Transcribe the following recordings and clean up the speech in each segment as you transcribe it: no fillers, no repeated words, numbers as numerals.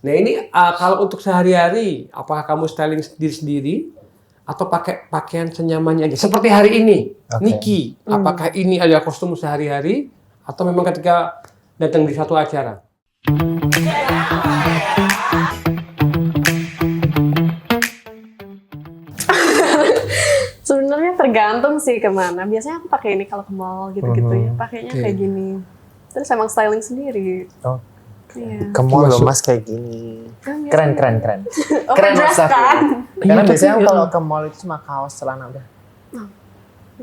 Nah ini kalau untuk sehari-hari, apakah kamu styling sendiri-sendiri atau pakai pakaian senyamannya aja? Seperti hari ini, Niki, apakah ini adalah kostum sehari-hari atau memang ketika datang di satu acara? Sebenarnya tergantung sih kemana. Biasanya aku pakai ini kalau ke mall gitu-gitu ya. Pakainya kayak gini. Terus emang styling sendiri. Oh. Iya. Ke mall loh mas kayak gini. Keren. Keren Mas dress aku. kan? Karena Iya, biasanya tapi- kalau ke mall itu cuma kaos celana udah.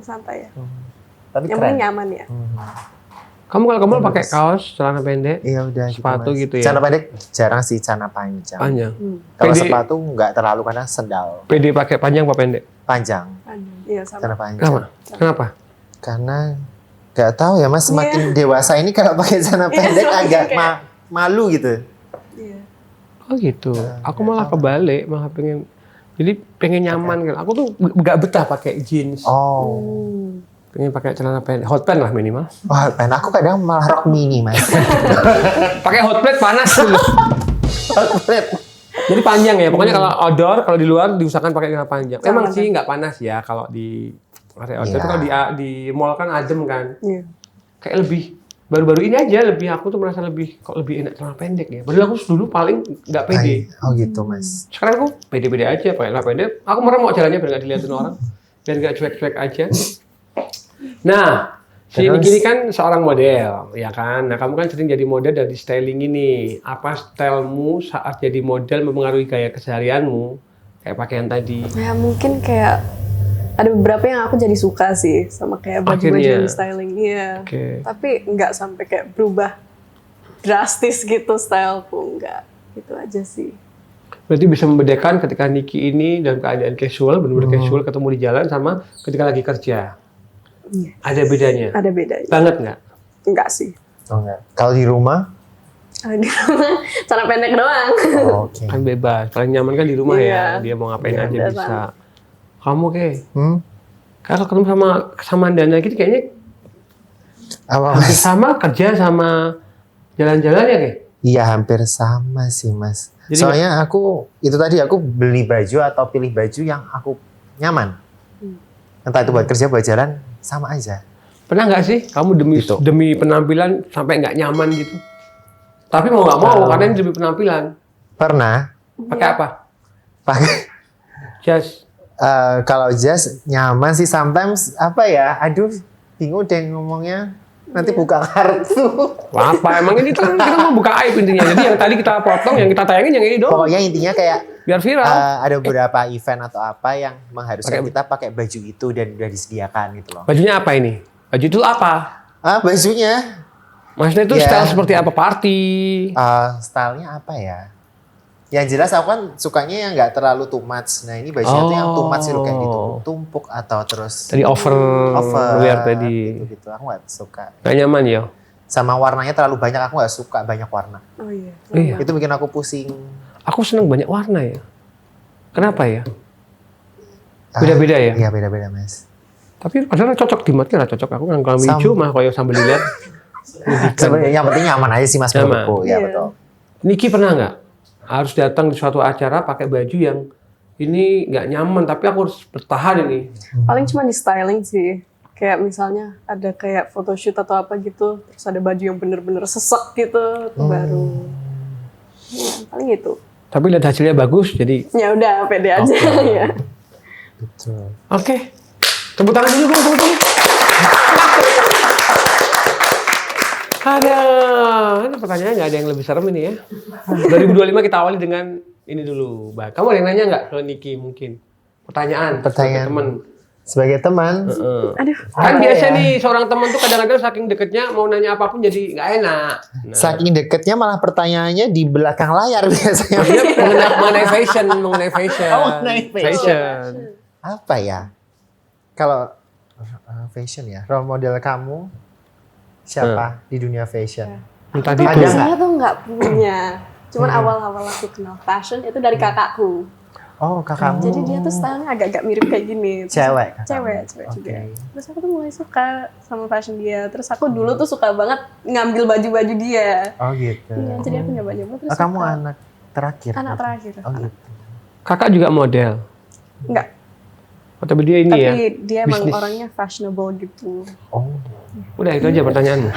Santai ya. Tapi Yang keren. penting nyaman ya. Kamu kalau ke mall pakai kaos, celana pendek, Iya udah. sepatu Mas. gitu ya? Celana pendek jarang sih, celana panjang. Panjang. Kalau PD sepatu nggak terlalu karena sendal PD pakai panjang apa pendek? panjang. Iya sama. Celana panjang. Kenapa? Kenapa? Karena nggak tahu ya mas, semakin dewasa ini kalau pakai celana pendek semakin agak kayak- malu gitu. Iya. Oh gitu. Aku malah kebalik, malah pengen. Jadi pengen nyaman kan. Aku tuh nggak betah pakai jeans. Oh. Pengen pakai celana pendek, hot pants lah minimal. Wah, pen aku kadang malah rok mini mas. Pakai hot pants panas dulu. Jadi panjang ya. Pokoknya kalau outdoor, kalau di luar diusahakan pakai celana panjang. Emang sih nggak panas ya kalau di area outdoor. Iya. Tapi kalau di mall kan adem kan. Iya. Kayak lebih baru-baru ini aja aku tuh merasa lebih enak celana pendek ya. Padahal aku dulu paling nggak pede. Oh gitu mas. Sekarang aku pede-pede aja pakai celana pendek. Aku merem mau jalannya biar nggak dilihatin orang, biar nggak cuek-cuek aja. Nah, si Terus? Niki ini kan seorang model, ya kan? Nah, kamu kan sering jadi model dari styling ini. Apa stylemu saat jadi model mempengaruhi gaya keseharianmu? Kayak pakaian tadi. Ya mungkin kayak ada beberapa yang aku jadi suka sih sama kayak baju-baju Akhirnya. yang styling. Iya. Oke. Tapi nggak sampai kayak berubah drastis gitu styleku, nggak. Gitu aja sih. Berarti bisa membedakan ketika Niki ini dalam keadaan casual, benar-benar casual, ketemu di jalan sama ketika lagi kerja. Iya. Ada bedanya? Ada bedanya. Banget nggak? Enggak sih. Oh enggak. Kalau di rumah? Di rumah cara pendek doang. Oh, oke. Kan bebas. Paling nyaman kan di rumah Iya. ya. Dia mau ngapain Iya, aja udah bisa. Kamu kalau ketemu sama Andana gitu kayaknya Apa hampir mas? sama kerja sama jalan-jalan ya kayak? Iya hampir sama sih mas. Jadi Soalnya aku itu tadi aku beli baju atau pilih baju yang aku nyaman. Entah itu buat kerja buat jalan sama aja. Pernah nggak sih kamu Gitu. demi penampilan sampai nggak nyaman gitu? Tapi mau nggak mau karena ini demi penampilan. Pernah Pakai apa? pakai Jas. kalau jas nyaman sih sometimes apa ya? Aduh bingung deh ngomongnya. Nanti buka kartu. Wah, apa? Emang ini kan kita mau buka aib intinya. Jadi yang tadi kita potong, yang kita tayangin yang ini doang. Pokoknya intinya kayak Biar viral. ada beberapa event atau apa yang mengharuskan Pakai- kita pakai baju itu dan udah disediakan gitu loh. Bajunya apa ini? Baju itu apa? Bajunya Maksudnya itu Ya. style seperti apa? Party? stylenya apa ya? Yang jelas aku kan sukanya yang nggak terlalu too much. Nah ini bajunya tuh yang too much sih loh, kayak ditumpuk-tumpuk atau terus Tadi over wear tadi. gitu. Aku nggak suka. Nggak nyaman ya? Sama warnanya terlalu banyak, aku nggak suka banyak warna. Oh iya. Iya. Itu bikin aku pusing. Aku seneng banyak warna ya. Kenapa ya? Beda-beda ya? Iya beda-beda mas. Tapi padahal cocok di mata cocok. Aku kan kalau hijau mah kalau sambil dilihat. Sebenarnya yang penting nyaman aja sih mas Nyaman. menurutku. Ya Iya. betul. Niki pernah nggak harus datang di suatu acara pakai baju yang ini nggak nyaman tapi aku harus bertahan ini. Paling cuma di styling sih. Kayak misalnya ada kayak photoshoot atau apa gitu, terus ada baju yang bener-bener sesek gitu, itu baru. Ya, paling itu. Tapi lihat hasilnya bagus jadi Ya udah, pede aja ya. Betul. oke. Tepuk tangan dulu bang, tepuk tangan. Ada pertanyaan nggak ada yang lebih serem ini ya. 2025 kita awali dengan ini dulu, Mbak. Kamu ada yang nanya nggak ke Niki mungkin? Pertanyaan sebagai teman. Sebagai teman, Aduh. Kan Apa biasa ya? nih seorang teman tuh kadang-kadang saking deketnya mau nanya apapun jadi nggak enak. Nah, saking deketnya malah pertanyaannya di belakang layar biasanya. dia mengenai fashion. mengenai fashion. Apa ya? Kalau fashion ya, role model kamu siapa di dunia fashion? Entah Tuh, itu. Ada saya tuh nggak punya. Cuman awal-awal aku kenal fashion itu dari kakakku. Oh, kakakmu. Jadi dia tuh stylenya agak-agak mirip kayak gini. Terus Cewek, kakakmu? Cewek Oke. juga. Terus aku tuh mulai suka sama fashion dia. Terus aku dulu tuh suka banget ngambil baju-baju dia. Oh gitu. Iya, jadi aku nyoba-nyoba terus Oh, kamu suka. anak terakhir. Anak terakhir. Oh gitu. Kakak juga model. Enggak. Oh, tapi dia ini Tapi ya. dia emang bisnis. orangnya fashionable gitu. Oh. Udah itu aja pertanyaanmu.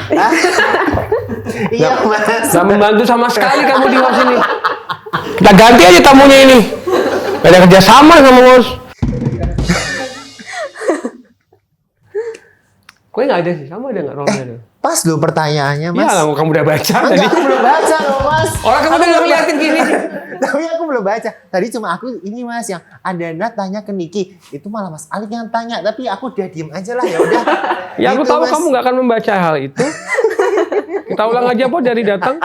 Iya Mas. Gak membantu sama sekali kamu di host ini. Kita ganti aja tamunya ini. Beda kerja sama sama host. Kok nggak ada sih? Kamu ada nggak role model? Pas loh pertanyaannya Mas. Iya lah, kamu udah baca tadi. Enggak, aku belum baca loh Mas. Orang kamu udah ngeliatin gini. Tapi aku belum baca. Tadi cuma aku ini Mas yang ada Nat tanya ke Niki. Itu malah Mas Alif yang tanya. Tapi aku udah diem aja lah ya udah. Ya aku Gitu, tahu Mas. kamu nggak akan membaca hal itu. Kita ulang aja po dari datang.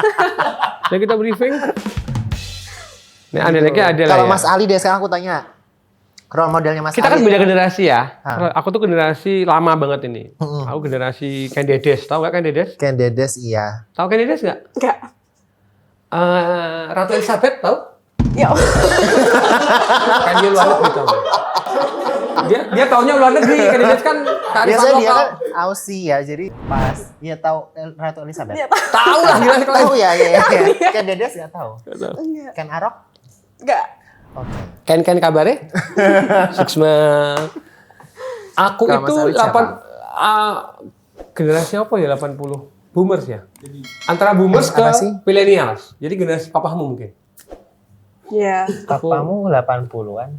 Dan kita briefing. Nih aneh-anehnya ada lah Kalau ya. Mas Ali deh sekarang aku tanya. Role modelnya Mas Kita kan Ali. beda generasi ya. Ah. Aku tuh generasi lama banget ini. Aku generasi Ken Dedes. Tahu nggak Ken Dedes? Ken Dedes iya. Tahu Ken Dedes nggak? Enggak. Ratu Elizabeth tahu? Ya. Kan dia luar negeri tahu. Dia taunya luar negeri. Ken Dedes kan kearifan Biasanya dia lokal. kan Aussie ya. Jadi pas dia tahu Ratu Elizabeth. Dia Tahu lah jelas kalau. Tahu ya. Ken Dedes nggak tahu. enggak. Ken Arok. Enggak. Oke. Ken kabare? Suksma. Aku Kalau itu Mas Ali generasi apa ya 80? Boomers ya? Antara boomers ke Apa sih? millennials. Jadi generasi papamu mungkin. Ya, Papamu 80-an.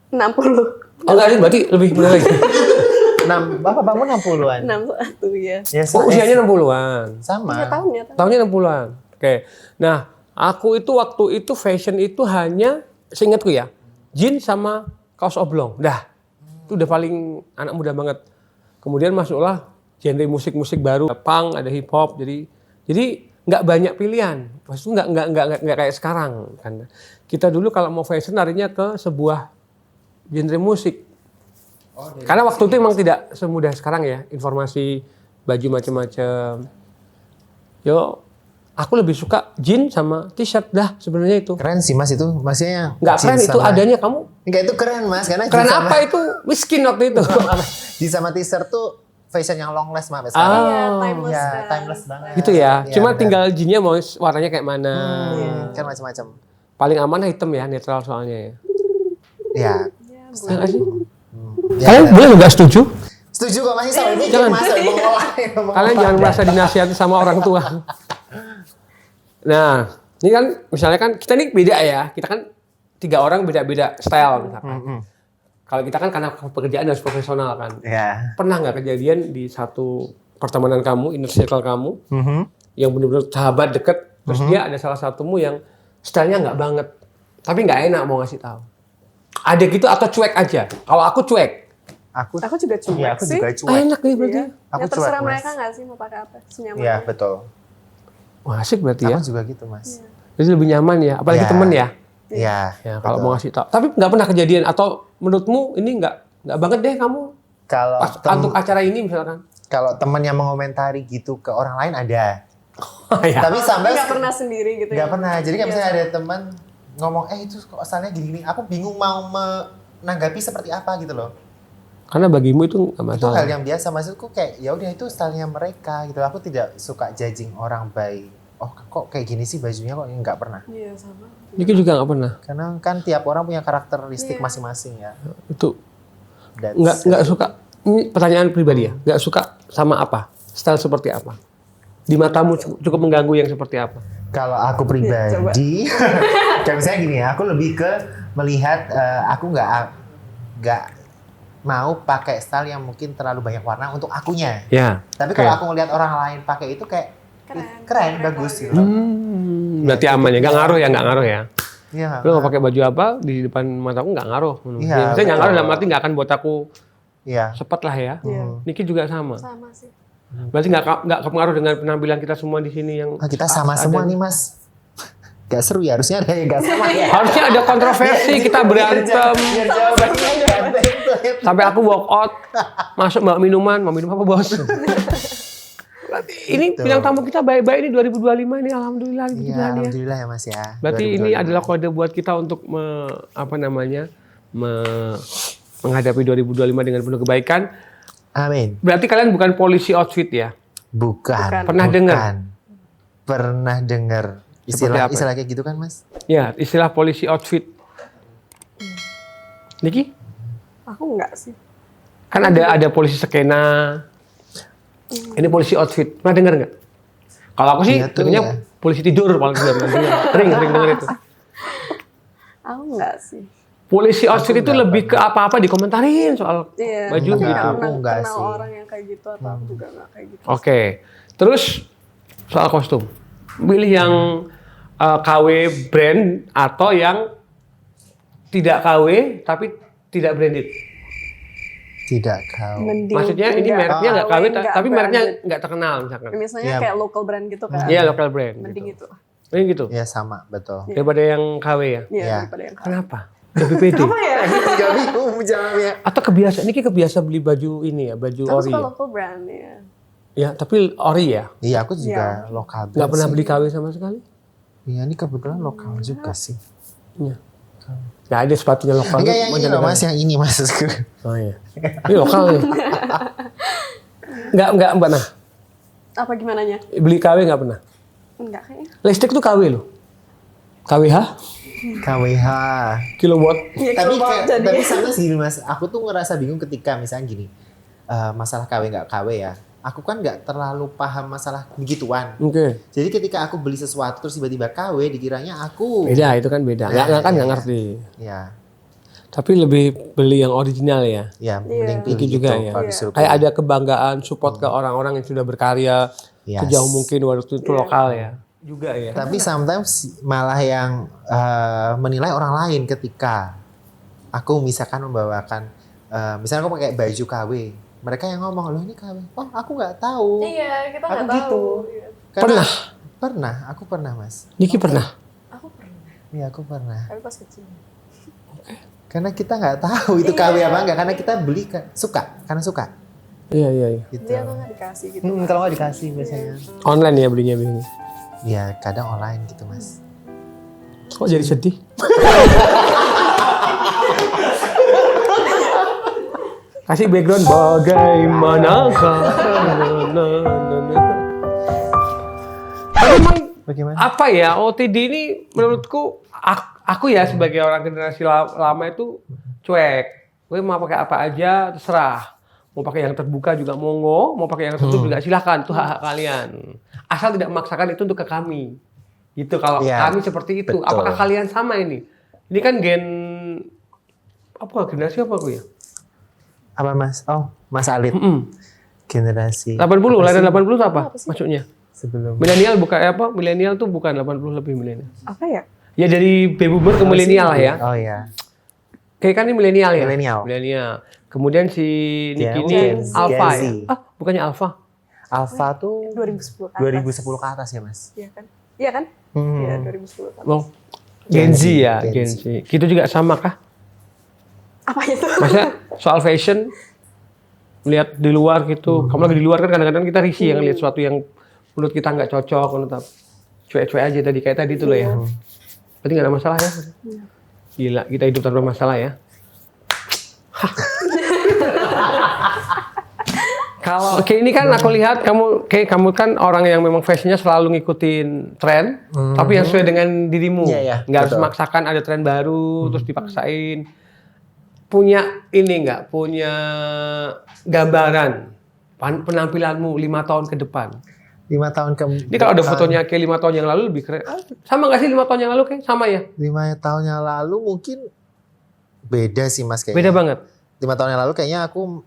60. Oh enggak, ini berarti lebih muda lagi. Papamu 60-an. 61 ya. Ya, Oh, usianya 60-an. sama. 3 tahun ya. Tahunnya 60-an. Oke. Nah, aku itu waktu itu fashion itu hanya seingatku ya, jeans sama kaos oblong. Dah. Itu udah paling anak muda banget. Kemudian masuklah genre musik-musik baru, punk, ada hip hop. Jadi nggak banyak pilihan. Maksudnya nggak kayak sekarang kan. Kita dulu kalau mau fashion larinya ke sebuah genre musik. Karena waktu itu emang tidak semudah sekarang ya, informasi baju macam-macam. Yo, aku lebih suka jeans sama t-shirt dah sebenarnya itu. Keren sih Mas itu. Maksudnya Nggak keren jeans itu sama- adanya kamu. Enggak itu keren Mas karena Keren jeans sama- apa itu? Miskin waktu itu. jeans sama t-shirt tuh fashion yang long last Mas. Ah. Iya, timeless. Ya, kan. timeless banget. Gitu ya. Cuma benar. tinggal jeansnya mau warnanya kayak mana. Kan macam-macam. Paling aman hitam ya, netral soalnya ya. Ya. Ya, Ya nggak sih? Ya, Kalian boleh nggak setuju? setuju kok masih sama ini Jangan. Mas. Kalian jangan merasa dinasihati sama orang tua. Nah, ini kan misalnya kan kita ini beda ya. Kita kan 3 orang beda-beda style misalkan. Kalau kita kan karena pekerjaan harus profesional kan. Ya. Pernah nggak kejadian di satu pertemanan kamu, inner circle kamu, yang benar-benar sahabat deket, terus dia ada salah satumu yang stylenya nggak banget, tapi nggak enak mau ngasih tahu. Ada gitu atau cuek aja? Kalau aku cuek. Aku juga cuek Iya, aku sih. juga cuek. Enak nih berarti. Iya. Aku Ya terserah cuek, Mas. mereka nggak sih mau pakai apa, senyaman. Iya, betul. Wah, asik berarti ya. Aku juga gitu, Mas. Jadi lebih nyaman ya, apalagi Ya. temen ya. Iya. Ya, kalau mau ngasih tahu. Tapi nggak pernah kejadian atau menurutmu ini nggak banget deh kamu Kalau pas untuk acara ini misalkan. kalau teman yang mengomentari gitu ke orang lain ada. Ya. Tapi sampai Nggak pernah sendiri gitu. nggak ya. pernah. Jadi kayak Iya, misalnya ada teman ngomong, itu kok asalnya gini-gini. Aku bingung mau menanggapi seperti apa gitu loh. Karena bagimu itu nggak Itu masalah. hal yang biasa. Maksudku kayak ya udah itu stylenya mereka gitu. Aku tidak suka judging orang by kok kayak gini sih bajunya kok nggak pernah. Iya sama. Niki juga nggak pernah. Karena kan tiap orang punya karakteristik Iya. masing-masing ya. Itu That's nggak suka. Ini pertanyaan pribadi ya. Nggak suka sama apa? Style seperti apa? Di matamu cukup mengganggu yang seperti apa? Kalau aku pribadi, kayak misalnya gini ya, aku lebih ke melihat aku nggak mau pakai style yang mungkin terlalu banyak warna untuk akunya. Ya. Tapi Oke. kalau aku ngelihat orang lain pakai itu kayak keren Mereka bagus gitu. gitu. Berarti aman ya. Nggak ngaruh ya, nggak ngaruh ya. Iya. Lu mau pakai baju apa di depan mataku nggak ngaruh. Iya, Ya, maksudnya nggak ngaruh betul. dalam arti nggak akan buat aku Iya. sepet lah ya. Iya. Niki juga sama. Sama sih. Berarti nggak kepengaruh dengan penampilan kita semua di sini yang Kita sama ada- semua nih Mas. Gak seru ya, harusnya ada yang gak sama ya. Harusnya ada kontroversi, kita berantem. Biar jawabannya gak Sampai aku walk out, masuk bawa minuman, mau minum apa bos? Berarti ini Gitu. bintang tamu kita baik-baik ini 2025 ini, alhamdulillah. Iya, ya. alhamdulillah ya Mas ya. Berarti ini 2025. adalah kode buat kita untuk menghadapi 2025 dengan penuh kebaikan. Amin. Berarti kalian bukan polisi outfit ya? Bukan. Bukan. Pernah bukan. dengar? Pernah dengar. Seperti apa? Istilah kayak gitu kan Mas? Ya, istilah polisi outfit. Niki? Aku enggak sih. Kan ada polisi skena. Ini polisi outfit. Pernah dengar nggak? Kalau aku sih Iya tuh, dengarnya ya. polisi tidur paling sering dengar itu. Aku enggak sih. Polisi outfit itu nggak lebih ke apa-apa dikomentarin soal Iya, baju tapi gitu. nggak Aku pernah enggak kenal sih. orang yang kayak gitu atau aku juga enggak kayak gitu. Oke. Terus soal kostum. Pilih yang KW brand atau yang tidak KW tapi tidak branded. Tidak kau. Mending Maksudnya ini enggak mereknya nggak KW enggak tapi mereknya branded. nggak terkenal misalkan. Misalnya Iya. kayak local brand gitu kan. Iya, local brand. Mending Gitu. itu. Ini gitu. Ya sama, betul. Daripada yang KW ya. Iya, Iya. daripada yang Kenapa? Lebih pede. apa ya? Gak bingung jawabnya. Atau kebiasaan ini kebiasa beli baju ini ya, baju Aku ori. suka Ya? local brand ya. Ya, tapi ori ya. Iya, aku juga lokal. Nggak pernah sih. beli KW sama sekali. Iya, ini kebetulan lokal juga sih. Iya. Nggak ada sepatunya lokal. Enggak yang ini loh mancanegara. Mas, yang ini Mas. Oh iya. Ini lokal nih. Nggak pernah. Apa gimana nya? Beli KW nggak pernah. Enggak kayaknya. Listrik tuh KW loh. KWH, KWH. kilowatt. Ya, Tapi coba jadi. tapi sama sih Mas, aku tuh ngerasa bingung ketika misalnya gini. Masalah KW nggak KW ya. Aku kan nggak terlalu paham masalah begituan. Oke. Jadi ketika aku beli sesuatu terus tiba-tiba KW, dikiranya aku. Beda, itu kan beda. Nggak ngerti. Ya, Tapi lebih beli yang original ya. ya mending Itu pilih juga itu ya. kalau disuruh Kayak pilih. ada kebanggaan support ke orang-orang yang sudah berkarya Yes. sejauh mungkin waktu itu lokal ya. Juga ya. Tapi sometimes malah yang menilai orang lain ketika aku misalkan membawakan, misalnya aku pakai baju KW, mereka yang ngomong loh ini KW, oh aku nggak tahu. Iya, kita Aku nggak tahu. gitu. Iya. Karena, aku pernah Mas. Niki pernah. Aku pernah, Iya aku pernah. tapi pas kecil. Karena kita nggak tahu itu KW apa enggak, karena kita beli karena suka. Iya. Gitu. Dia tuh nggak dikasih gitu. Kalau nggak dikasih biasanya. Online ya belinya biasanya. Ya kadang online gitu Mas. Kok jadi sedih? Kasih background bagaimanakah. Tapi emang Bagaimana? apa ya OTD ini menurutku aku ya sebagai orang generasi lama itu cuek. Gue mau pakai apa aja terserah. Mau pakai yang terbuka juga monggo, mau pakai yang tertutup juga silahkan, itu hak kalian. Asal tidak memaksakan itu untuk ke kami. Gitu kalau Iya, kami seperti itu. betul. Apakah kalian sama ini? Ini kan gen apa generasi apa gue ya? Apa Mas? Oh Mas Alit. Generasi 80, lahiran 80 itu apa? Apa sih? Maksudnya? sebelum. Milenial bukan apa? Milenial tuh bukan 80 lebih milenial. Apa ya? Ya dari baby boomer ke milenial lah ya. Oh iya. Kayak kan ini milenial ya? Milenial. Milenial. Kemudian si Niki Gen ini Z. alpha Gen Z. ya? Ah, bukannya alpha. Alpha tuh 2010 ke atas. 2010 ke atas ya Mas. Iya kan? Iya kan? Hmm. Iya, 2010 ke atas. Oh, Gen Z ya, Gen Gen Z. Z. Kita juga sama kah? Apa itu? Masa soal fashion lihat di luar gitu. Kamu lagi di luar kan kadang-kadang kita risih yang lihat sesuatu yang menurut kita nggak cocok, menurut cuek-cuek aja tadi kayak tadi itu loh ya. Berarti nggak ada masalah ya? Gila, kita hidup tanpa masalah ya. Kalau kayak ini kan aku lihat kamu kan orang yang memang fashionnya selalu ngikutin tren, tapi yang sesuai dengan dirimu. Iya, iya, Nggak harus betul. memaksakan ada tren baru terus dipaksain. Punya ini nggak? Punya gambaran penampilanmu 5 tahun ke depan. 5 tahun ke Ini kalau ada fotonya kayak 5 tahun yang lalu lebih keren. Sama nggak sih 5 tahun yang lalu kayak sama ya? 5 tahun yang lalu mungkin beda sih Mas kayaknya. Beda banget. 5 tahun yang lalu kayaknya aku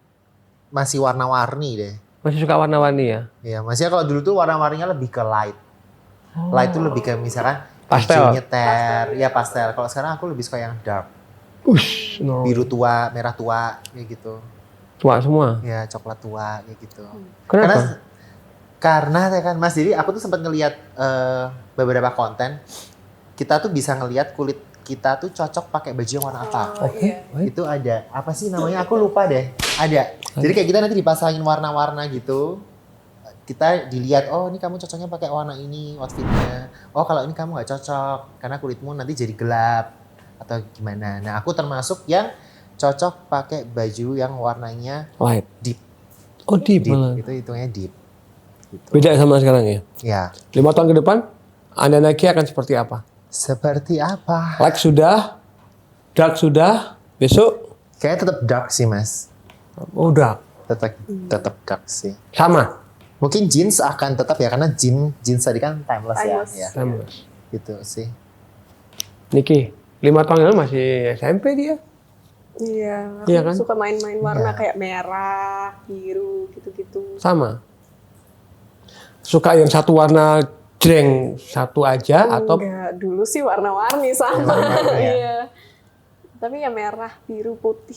masih warna-warni deh. Masih suka warna-warni ya? Iya, masih kalau dulu tuh warna-warninya lebih ke light. Light tuh lebih ke misalkan Pastel. hijau nyeter, ya pastel. Kalau sekarang aku lebih suka yang dark, Ush, no. biru tua, merah tua, kayak gitu. Tua semua. Ya coklat tua, kayak gitu. Kenapa? Karena ya kan Mas, jadi aku tuh sempat ngelihat beberapa konten, kita tuh bisa ngelihat kulit kita tuh cocok pakai baju yang warna apa. Oh, Oke. iya. Baik. Itu ada, apa sih namanya? Aku lupa deh. Ada. Jadi kayak kita nanti dipasangin warna-warna gitu. Kita dilihat, oh ini kamu cocoknya pakai warna ini outfitnya. Oh kalau ini kamu nggak cocok karena kulitmu nanti jadi gelap atau gimana. Nah aku termasuk yang cocok pakai baju yang warnanya Light. deep. Oh deep, Deep. malah. Itu hitungnya deep. Gitu. Beda sama sekarang ya? Ya. 5 tahun ke depan Anda Nike akan seperti apa? Seperti apa? Light sudah, dark sudah, besok Kayaknya tetap dark sih mas. udah Tetap dark sih. sama. Mungkin jeans akan tetap ya karena jeans tadi kan timeless Timeless. ya. Timeless. Gitu sih. Niki, 5 tahun yang lalu masih SMP dia. Iya, aku Iya kan? suka main-main warna Iya. kayak merah, biru, gitu-gitu. Sama. Suka yang satu warna jreng satu aja atau Enggak, dulu sih warna-warni sama. Warna-warni ya? Iya. Tapi ya merah, biru, putih.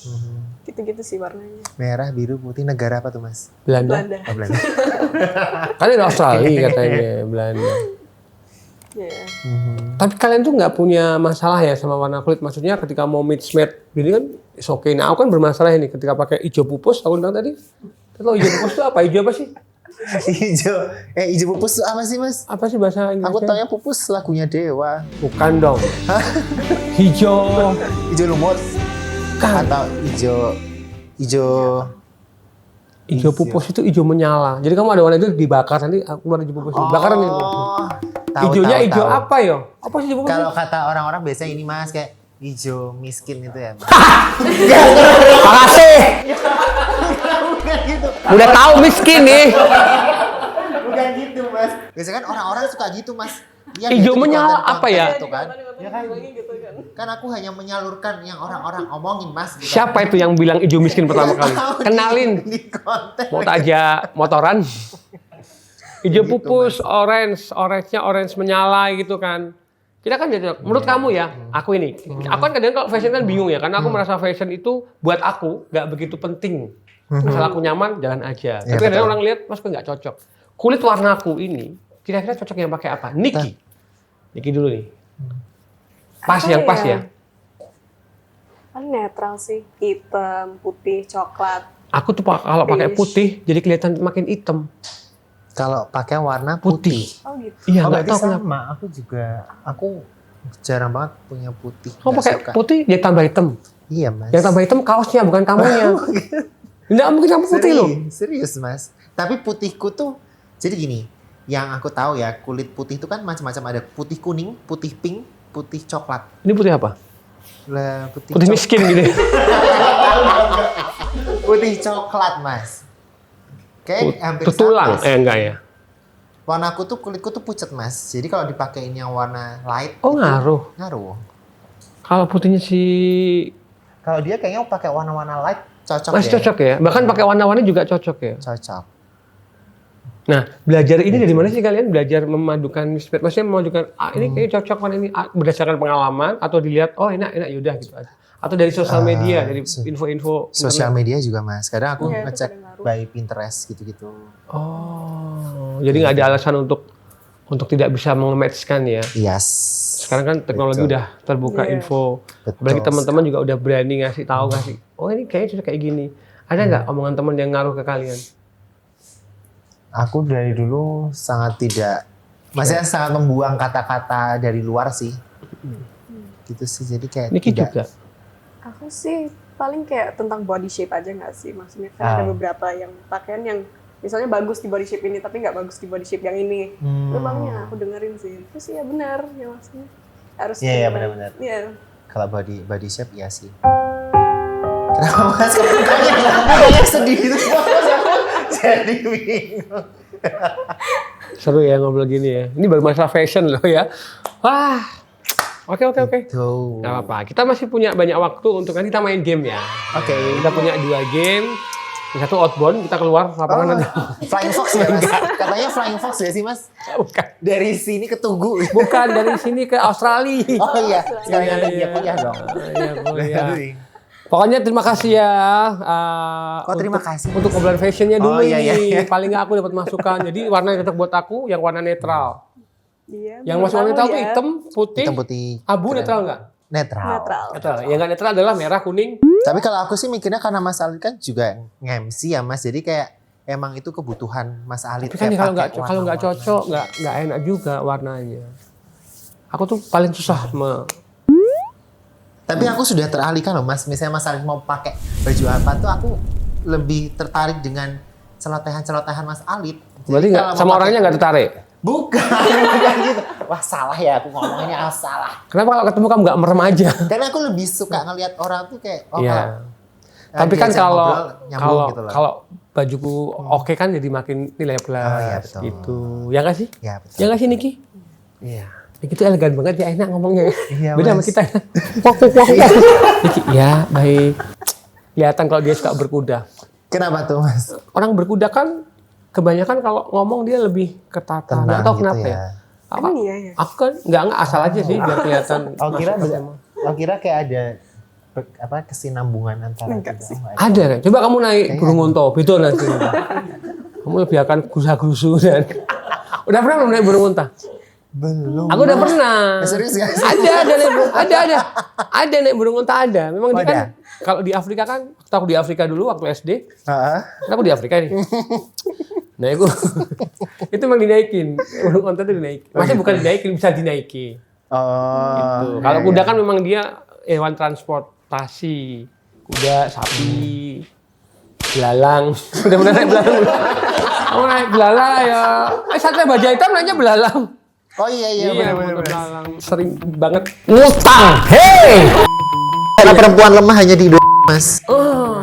Gitu-gitu sih warnanya. Merah, biru, putih. Negara apa tuh mas? Belanda? Belanda. Oh, Belanda. Kan di Australia katanya Belanda. Iya. Tapi kalian tuh nggak punya masalah ya sama warna kulit? Maksudnya ketika mau mix matte gini kan it's okay. Nah aku kan bermasalah ini ketika pakai hijau pupus, aku bilang tadi. Kalau hijau pupus itu apa? Hijau apa sih? Hijau pupus tuh apa sih mas? Apa sih bahasa Inggrisnya? Aku taunya pupus lagunya Dewa. Bukan dong. Hijau. Hijau lumut. Kan. Atau hijau Hijau pupus itu hijau menyala. Jadi kamu ada warna itu dibakar nanti keluar hijau pupus. Bakaran itu. tahu, Hijaunya tahu, hijau tahu. apa ya? Apa sih hijau pupus? Kalau kata orang-orang biasanya ini mas kayak hijau miskin itu ya. Mas. Makasih. Bukan gitu. Udah tahu miskin nih. Bukan gitu mas. Biasanya kan orang-orang suka gitu mas. Iya, Hijau gitu di menyala konten-konten apa ya? Itu kan. Ya kan? Gitu kan. Kan aku hanya menyalurkan yang orang-orang omongin mas. Bukan. Siapa itu yang bilang hijau miskin pertama kali? Tahu Kenalin. di konten. Mau tak aja motoran? Hijau Gitu, pupus, orange-nya orange menyala gitu kan. Kita kan jadi, menurut kamu ya, aku ini. Aku kan kadang kalau fashion kan bingung ya, karena aku merasa fashion itu buat aku nggak begitu penting. Asal aku nyaman, jalan aja. Iya, Tapi kadang betul. orang lihat, mas kok nggak cocok. Kulit warna aku ini, kira-kira cocok yang pakai apa? Niki. Niki dulu nih. Pas Apa yang pas ya? ya. Kan netral sih, hitam, putih, coklat. Aku tuh kalau pakai putih, jadi kelihatan makin hitam. Kalau pakai warna Putih. putih. Oh gitu. Iya, Oh, nggak berarti tahu kenapa. sama. Aku juga. Aku jarang banget punya putih. Kamu Nggak pakai suka. putih, jadi tambah hitam. Iya mas. Yang tambah hitam kaosnya, bukan kamunya. Nggak mungkin kamu putih loh. Serius mas. Tapi putihku tuh, jadi gini, yang aku tahu ya kulit putih itu kan macam-macam, ada putih kuning, putih pink, putih coklat. Ini putih apa? Lah, Putih miskin gitu. putih coklat mas. Kayak hampir Tulang. sama. Enggak ya. Warnaku tuh kulitku tuh pucat mas. Jadi kalau dipakein yang warna light, Oh itu ngaruh. ngaruh. Kalau putihnya si Kalau dia kayaknya pakai warna-warna light cocok masih ya. cocok ya. Bahkan pakai warna-warni juga cocok ya. Cocok. Nah, belajar ini dari mana sih kalian? Belajar memadukan mismatch. Maksudnya memadukan ini kayaknya cocok warna ini berdasarkan pengalaman atau dilihat oh enak yaudah gitu aja. Atau dari sosial media, dari info-info Sosial internet. media juga mas. Kadang aku Iya, itu ngecek kadang ngaruh. by Pinterest gitu-gitu. Oh, jadi nggak ada alasan untuk tidak bisa mengematchkan ya. Yes. Sekarang kan teknologi Betul. udah terbuka Iya. info. Betul Apalagi teman-teman juga udah berani ngasih tahu oh ini kayaknya cocok kayak gini. Ada nggak omongan teman yang ngaruh ke kalian? Aku dari dulu sangat tidak, maksudnya sangat membuang kata-kata dari luar sih. Gitu sih, jadi kayak Niki tidak. juga. Aku sih paling kayak tentang body shape aja nggak sih? Maksudnya kan ada Ah. beberapa yang pakaian yang misalnya bagus di body shape ini tapi nggak bagus di body shape yang ini. Hmm. Itu palingnya aku dengerin sih. Terus ya benar ya maksudnya harus. Iya, iya, benar-benar. Iya. Kalau body shape ya sih. Kenapa mas? Mukanya sedih itu. Jadi bingung. Seru ya ngobrol gini ya. Ini baru masalah fashion loh ya. Wah. Oke. Tuh. Gak apa-apa. Kita masih punya banyak waktu untuk nanti kita main game ya. Oke. Kita punya 2 game. Yang satu outbound, kita keluar lapangan nanti. Flying Fox ya mas? Katanya Flying Fox ya sih mas? Bukan. Dari sini ke Tugu. Bukan dari sini ke Australia. Oh iya, sekali Iya, nanti dia iya. kuliah dong. Iya, kuliah. Pokoknya terima kasih ya. Terima kasih, Untuk obrolan fashionnya dulu Oh, iya, ini. iya, iya. Paling nggak aku dapat masukan. Jadi warna yang cocok buat aku yang warna netral. Iya. Yang belum masuk warna tahu netral tuh ya. hitam, putih, Hitam putih. abu keren. netral nggak? Netral. Netral. Netral. Yang nggak netral adalah merah, kuning. Tapi kalau aku sih mikirnya karena Mas Alit kan juga nge-MC ya Mas. Jadi kayak emang itu kebutuhan Mas Alit. Tapi kan kayak kalau pakai nggak warna-warna. cocok, nggak enak juga warnanya. Aku tuh paling susah Tapi aku sudah teralihkan loh Mas. Misalnya Mas Alit mau pakai baju apa tuh aku lebih tertarik dengan celotehan-celotehan Mas Alit. Jadi Berarti nggak kalau mau sama pakai- orangnya nggak tertarik. Bukan gitu. wah salah ya aku ngomongnya salah. Kenapa kalau ketemu kamu nggak merem aja? Karena aku lebih suka ngelihat orang tuh kayak Iya. kalau Tapi kan diajak kalau ngobrol, nyambung gitu loh. kalau bajuku oke kan jadi makin nilai plus Oh, iya, betul. gitu. Ya nggak sih? Ya betul. Ya nggak sih Niki? Iya. Niki tuh elegan banget ya, enak ngomongnya. Iya, Beda sama Mas. kita. Niki, ya baik. Kelihatan kalau dia suka berkuda. Kenapa tuh Mas? Orang berkuda kan kebanyakan kalau ngomong dia lebih ketata. Nggak tahu gitu kenapa ya. Apa? Emang iya ya? Aku kan nggak asal aja sih biar kelihatan. Oh kira kayak ada kesinambungan antara Enggak kita. sih. Oh, Ada kan? Coba kamu naik burung unta, beda nanti. Kamu lebih akan gusa-gusu dan udah pernah belum naik burung unta? belum. Aku udah pernah. Serius gak sih? Ada naik burung, ada naik burung unta ada. Memang Oh, dia kan ada? kalau di Afrika kan, waktu aku di Afrika dulu waktu SD, Heeh. kan aku di Afrika nih. Nah itu memang dinaikin, burung unta itu dinaikin. Maksudnya bukan dinaikin, bisa dinaiki. Oh. Gitu. Kalau kuda kan memang dia hewan transportasi, kuda, sapi, belalang. Udah pernah naik belalang? Kamu naik belalang ya? Satria Baja Hitam naiknya belalang. Oh iya benar. Belalang. Sering banget ngutang. Hey! Karena perempuan lemah hanya di Mas. Oh,